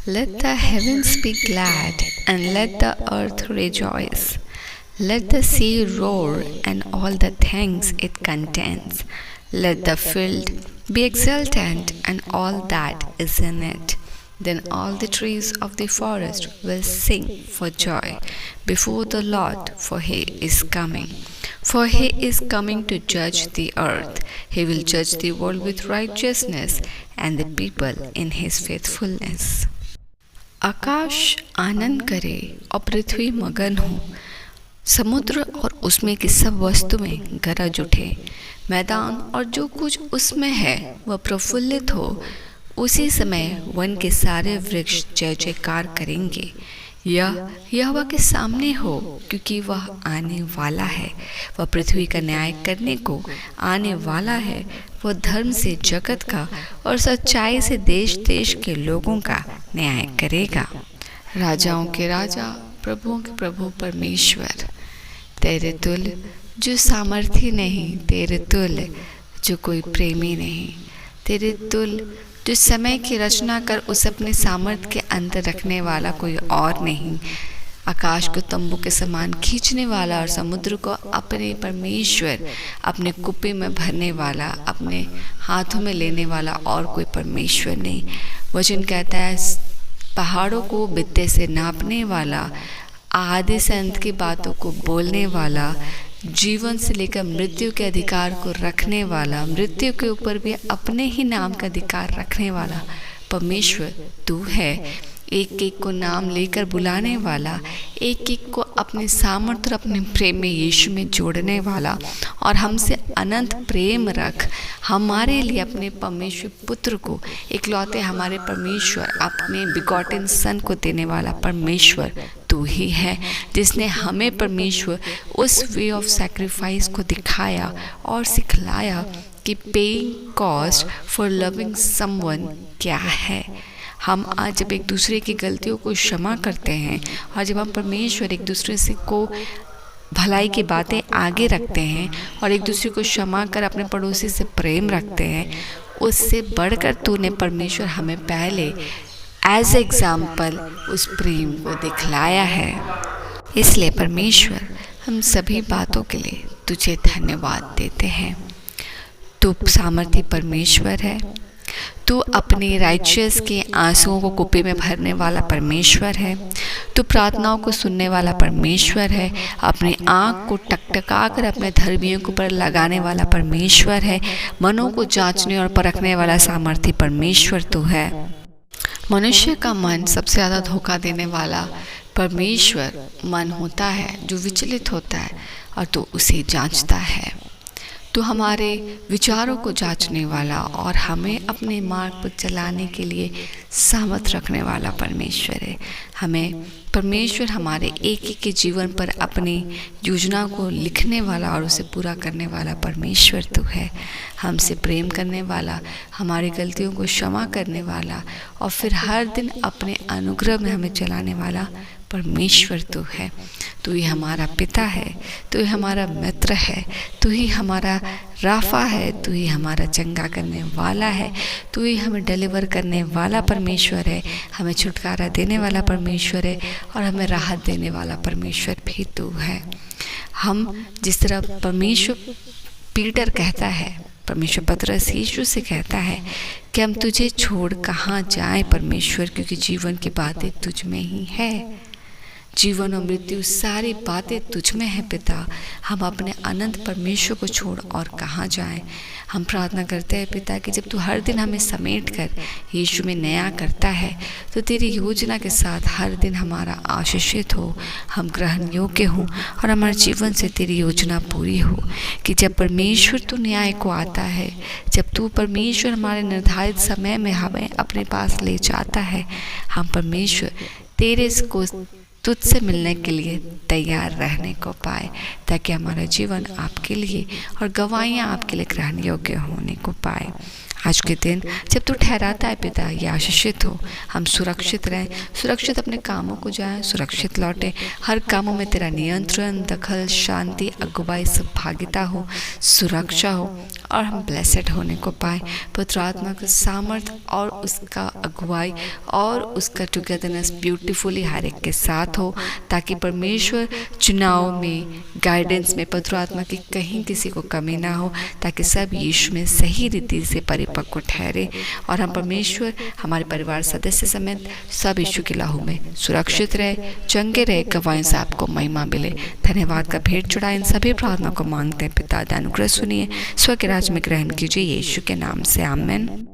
Let the heavens be glad, and let the earth rejoice. Let the sea roar, and all the things it contains. Let the field be exultant, and all that is in it. Then all the trees of the forest will sing for joy before the Lord, for he is coming. For he is coming to judge the earth. He will judge the world with righteousness, and the people in his faithfulness. Akash Anand करे और पृथ्वी मगन हो, समुद्र और उसमें की सब वस्तुएं गरज उठे, मैदान और जो कुछ उसमें है वह प्रफुल्लित हो। उसी समय वन के सारे वृक्ष जय जयकार करेंगे। यह यहोवा के सामने हो, क्योंकि वह आने वाला है। वह पृथ्वी का न्याय करने को आने वाला है। वह धर्म से जगत का और सच्चाई से देश देश के लोगों का न्याय करेगा। राजाओं के राजा, प्रभुओं के प्रभु परमेश्वर, तेरे तुल्य जो सामर्थी नहीं, तेरे तुल्य जो कोई प्रेमी नहीं, तेरे तुल्य जो समय की रचना कर उसे अपने सामर्थ्य के अंदर रखने वाला कोई और नहीं। आकाश को तंबू के समान खींचने वाला और समुद्र को अपने परमेश्वर, अपने कुप्पे में भरने वाला, अपने हाथों में लेने वाला और कोई परमेश्वर नहीं। वचन कहता है, पहाड़ों को बित्ते से नापने वाला, आदि से अंत की बातों को बोलने वाला, जीवन से लेकर मृत्यु के अधिकार को रखने वाला, मृत्यु के ऊपर भी अपने ही नाम का अधिकार रखने वाला परमेश्वर तू है। एक एक को नाम लेकर बुलाने वाला, एक एक को अपने सामर्थ्य और अपने प्रेम में यीशु में जोड़ने वाला, और हमसे अनंत प्रेम रख हमारे लिए अपने परमेश्वर पुत्र को, इकलौते हमारे परमेश्वर, अपने बिगॉटेन सन को देने वाला परमेश्वर तू ही है, जिसने हमें परमेश्वर उस वे ऑफ सैक्रिफाइस को दिखाया और सिखलाया कि paying cost for loving someone क्या है। हम आज जब एक दूसरे की गलतियों को क्षमा करते हैं और जब हम परमेश्वर एक दूसरे से को भलाई की बातें आगे रखते हैं और एक दूसरे को क्षमा कर अपने पड़ोसी से प्रेम रखते हैं, उससे बढ़कर तूने परमेश्वर हमें पहले एज एग्जाम्पल उस प्रेम को दिखलाया है। इसलिए परमेश्वर हम सभी बातों के लिए तुझे धन्यवाद देते हैं। तू सामर्थी परमेश्वर है। तू अपने राइचियस के आंसुओं को कुप्पे में भरने वाला परमेश्वर है। तू प्रार्थनाओं को सुनने वाला परमेश्वर है। अपनी आँख को टकटका कर अपने धर्मियों के ऊपर लगाने वाला परमेश्वर है। मनों को जांचने और परखने वाला सामर्थी परमेश्वर तू है। मनुष्य का मन सबसे ज़्यादा धोखा देने वाला परमेश्वर मन होता है, जो विचलित होता है और तू उसे जांचता है। तो हमारे विचारों को जांचने वाला और हमें अपने मार्ग पर चलाने के लिए सामर्थ रखने वाला परमेश्वर है। हमें परमेश्वर हमारे एक एक के जीवन पर अपनी योजना को लिखने वाला और उसे पूरा करने वाला परमेश्वर तू है। हमसे प्रेम करने वाला, हमारी गलतियों को क्षमा करने वाला और फिर हर दिन अपने अनुग्रह में हमें चलाने वाला परमेश्वर तू है। तू ही हमारा पिता है, तू ही हमारा मित्र है, तू ही हमारा राफा है, तू ही हमारा चंगा करने वाला है, तू ही हमें डिलीवर करने वाला परमेश्वर है, हमें छुटकारा देने वाला परमेश्वर है और हमें राहत देने वाला परमेश्वर भी तू है। हम जिस तरह परमेश्वर पीटर कहता है, परमेश्वर पतरस यीशु से कहता है कि हम तुझे छोड़ कहाँ जाएं परमेश्वर, क्योंकि जीवन की बातें तुझ में ही है। जीवन और मृत्यु सारी बातें तुझ में है पिता। हम अपने अनंत परमेश्वर को छोड़ और कहाँ जाएं। हम प्रार्थना करते हैं पिता कि जब तू हर दिन हमें समेट कर यीशु में नया करता है, तो तेरी योजना के साथ हर दिन हमारा आशीषित हो, हम ग्रहण योग्य हों और हमारे जीवन से तेरी योजना पूरी हो। कि जब परमेश्वर तू न्याय को आता है, जब तू परमेश्वर हमारे निर्धारित समय में हमें अपने पास ले जाता है, हम परमेश्वर तेरे को तुझसे मिलने के लिए तैयार रहने को पाए, ताकि हमारा जीवन आपके लिए और गवाहियाँ आपके लिए ग्रहण योग्य होने को पाए। आज के दिन जब तू ठहराता है पिता, ये आशीषित हो। हम सुरक्षित रहें, सुरक्षित अपने कामों को जाएं, सुरक्षित लौटें। हर कामों में तेरा नियंत्रण, दखल, शांति, अगुवाई, सहभागिता हो, सुरक्षा हो, और हम ब्लेसेड होने को पाए। पवित्र आत्मा का सामर्थ्य और उसका अगुवाई और उसका टुगेदरनेस ब्यूटीफुली हर एक के साथ हो, ताकि परमेश्वर चुनाव में, गाइडेंस में पवित्र आत्मा की कहीं किसी को कमी ना हो, ताकि सब यीशु में सही रीति से परिपक्व ठहरे और हम परमेश्वर हमारे परिवार सदस्य समेत सब यीशु के लहू में सुरक्षित रहे, चंगे रहे, गवाही से आपको महिमा मिले। धन्यवाद का भेंट चढ़ा इन सभी प्रार्थना को मांगते हैं पिता, अनुग्रह सुनिए, स्व के राज में ग्रहण कीजिए, यीशु के नाम से, आमेन।